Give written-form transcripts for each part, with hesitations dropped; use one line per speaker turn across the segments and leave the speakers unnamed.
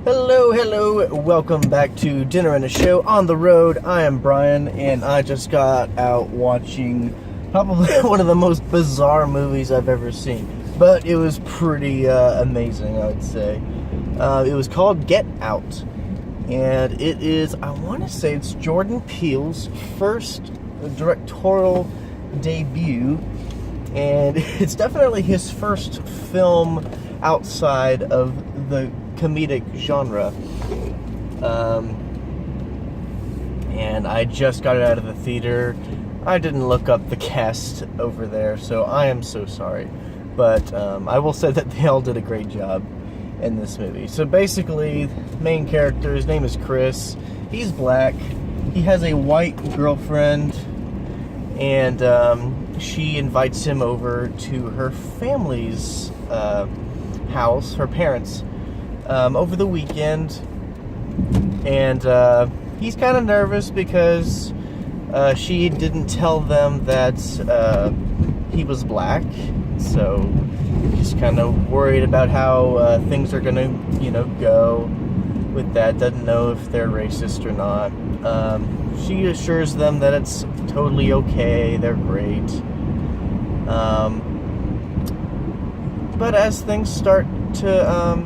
Hello, welcome back to Dinner and a Show on the Road. I am Brian, and I just got out watching probably one of the most bizarre movies I've ever seen. But it was pretty amazing, I would say. It was called Get Out. And it is, I want to say it's Jordan Peele's first directorial debut. And it's definitely his first film outside of the comedic genre. And I just got it out of the theater. I didn't look up the cast over there, so I am so sorry. But I will say that they all did a great job in this movie. So basically, the main character, his name is Chris. He's black. He has a white girlfriend, and she invites him over to her family's house, her parents, over the weekend. And he's kind of nervous because she didn't tell them that he was black. So he's kind of worried about how things are gonna, go with that. Doesn't know if they're racist or not. She assures them that it's totally okay. They're great. But as things start to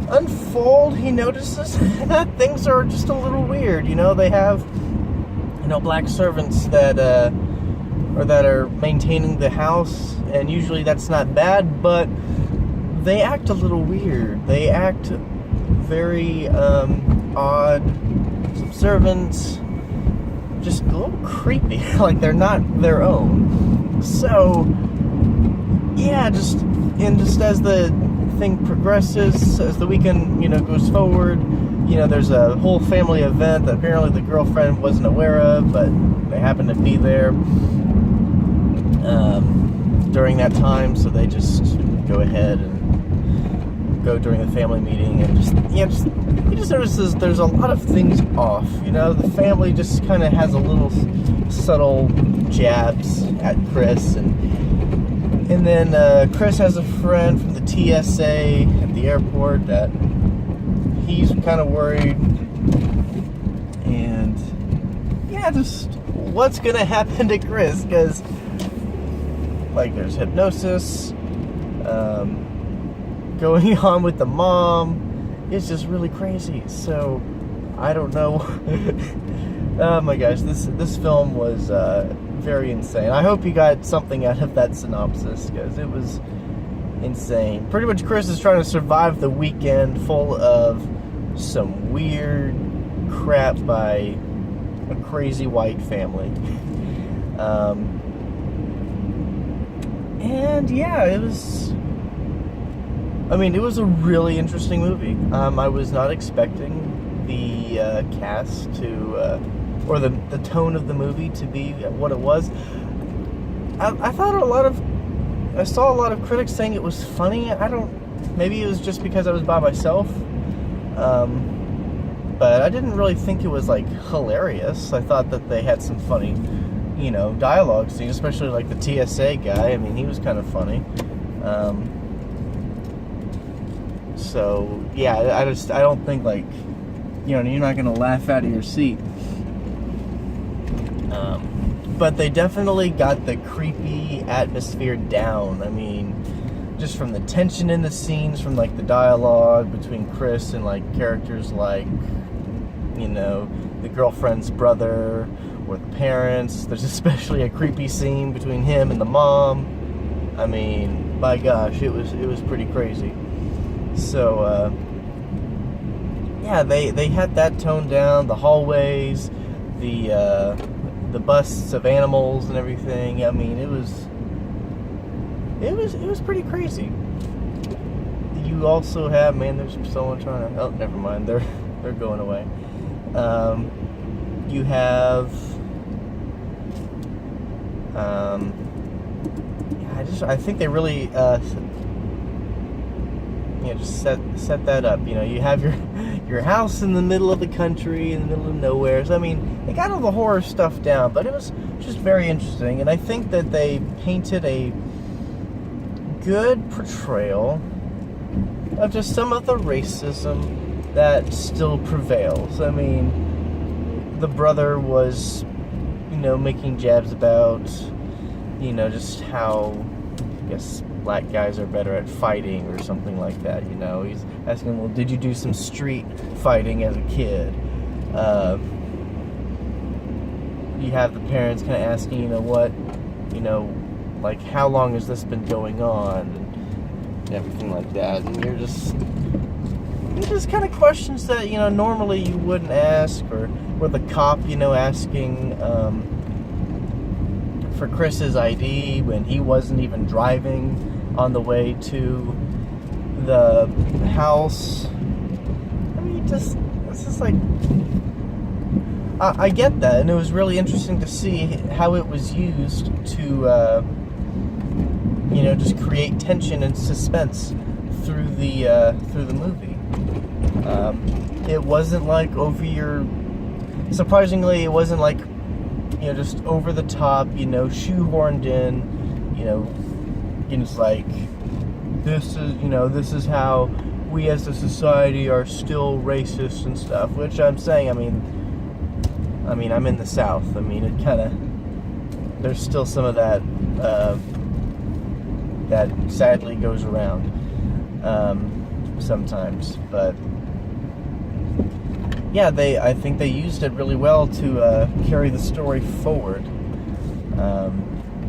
unfold, he notices that things are just a little weird. They have, black servants that are maintaining the house, and usually that's not bad, but they act a little weird. They act very odd, subservient, just a little creepy, like they're not their own. So, yeah, just as the thing progresses, as the weekend, goes forward, there's a whole family event that apparently the girlfriend wasn't aware of, but they happened to be there during that time, so they just go ahead and go during the family meeting, and he just notices there's a lot of things off. The family just kind of has a little subtle jabs at Chris, and then Chris has a friend from the TSA at the airport that he's kind of worried, and just what's gonna happen to Chris, because there's hypnosis going on with the mom. It's just really crazy. So I don't know. Oh my gosh, this film was very insane. I hope you got something out of that synopsis, because it was insane. Pretty much Chris is trying to survive the weekend full of some weird crap by a crazy white family. And yeah, it was a really interesting movie. I was not expecting the cast to, or the tone of the movie to be what it was. I saw a lot of critics saying it was funny. Maybe it was just because I was by myself. But I didn't really think it was hilarious. I thought that they had some funny, dialogue scenes, especially the TSA guy. He was kind of funny. So yeah, I don't think you're not gonna laugh out of your seat. But they definitely got the creepy atmosphere down. Just from the tension in the scenes, from the dialogue between Chris and characters the girlfriend's brother or the parents. There's especially a creepy scene between him and the mom. My gosh, it was pretty crazy. So yeah, they had that toned down. The hallways, the busts of animals and everything. It was pretty crazy. You also have, there's someone trying to, oh, never mind, they're going away. You have, I think they really, just set that up. You have your house in the middle of the country, in the middle of nowhere. So, they got all the horror stuff down, but it was just very interesting. And I think that they painted a good portrayal of just some of the racism that still prevails. I mean, the brother was, making jabs about, just how, I guess, black guys are better at fighting or something like that, He's asking, well, did you do some street fighting as a kid? You have the parents kind of asking, like, how long has this been going on? And everything like that. And you're just kind of questions that, normally you wouldn't ask. Or the cop, asking for Chris's ID when he wasn't even driving on the way to the house. I mean, it's just like, I get that, and it was really interesting to see how it was used to, just create tension and suspense through the movie. It wasn't like surprisingly, it wasn't like, just over the top, shoehorned in, it's like, this is how we as a society are still racist and stuff, which I'm saying, I mean, I'm in the South. I mean, it kind of, there's still some of that, that sadly goes around, sometimes, but, yeah, I think they used it really well to, carry the story forward.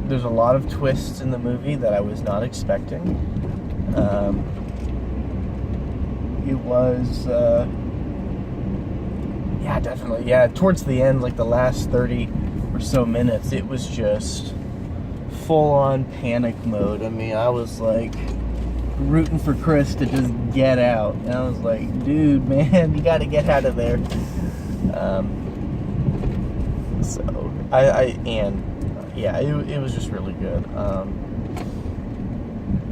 There's a lot of twists in the movie that I was not expecting. It was, yeah, definitely. Yeah, towards the end, like the last 30 or so minutes, it was just full-on panic mode. I mean, I was like rooting for Chris to just get out. And I was like, dude, man, you got to get out of there. So, yeah, it was just really good.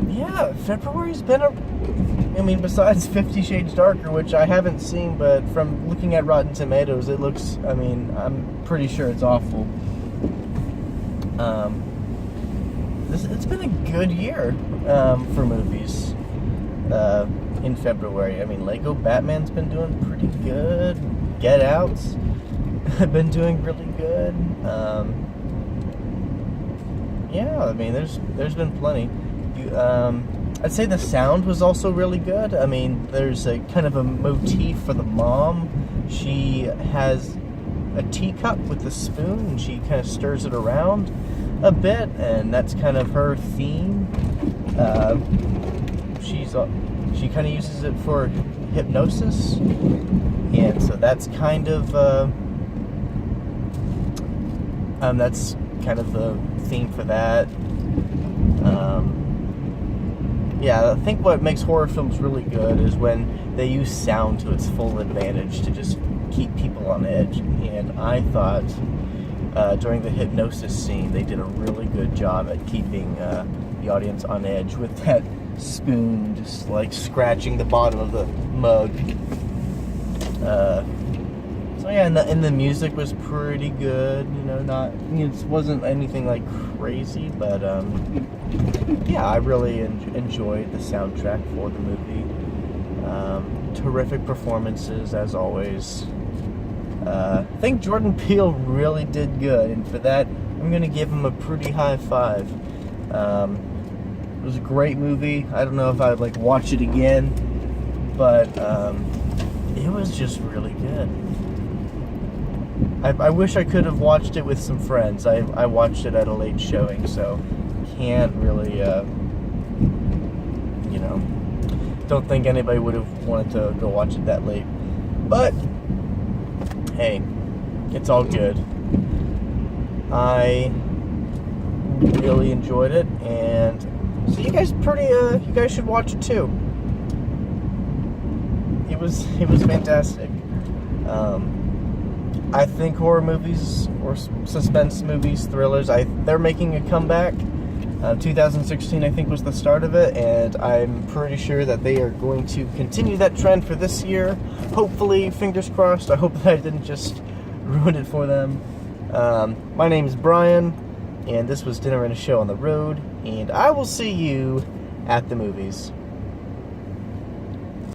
Yeah, February's been besides 50 Shades Darker, which I haven't seen, but from looking at Rotten Tomatoes, it looks, I'm pretty sure it's awful. It's been a good year for movies in February. Lego Batman's been doing pretty good. Get Out's been doing really good. Yeah, there's been plenty. I'd say the sound was also really good. There's a kind of a motif for the mom. She has a teacup with a spoon, and she kind of stirs it around a bit, and that's kind of her theme. She kind of uses it for hypnosis, and so that's kind of the theme for that. Yeah, I think what makes horror films really good is when they use sound to its full advantage to just keep people on edge. And I thought during the hypnosis scene, they did a really good job at keeping the audience on edge with that spoon just like scratching the bottom of the mug. So yeah, and the music was pretty good. It wasn't anything like crazy, but yeah, I really enjoyed the soundtrack for the movie. Terrific performances as always. I think Jordan Peele really did good, and for that, I'm gonna give him a pretty high 5. It was a great movie. I don't know if I'd watch it again, but it was just really good. I wish I could have watched it with some friends. I watched it at a late showing, so can't really, don't think anybody would have wanted to go watch it that late. But, hey, it's all good. I really enjoyed it, and so you guys should watch it too. It was fantastic. I think horror movies or suspense movies, thrillers, they're making a comeback. 2016, I think, was the start of it, and I'm pretty sure that they are going to continue that trend for this year. Hopefully, fingers crossed. I hope that I didn't just ruin it for them. My name is Brian, and this was Dinner and a Show on the Road, and I will see you at the movies.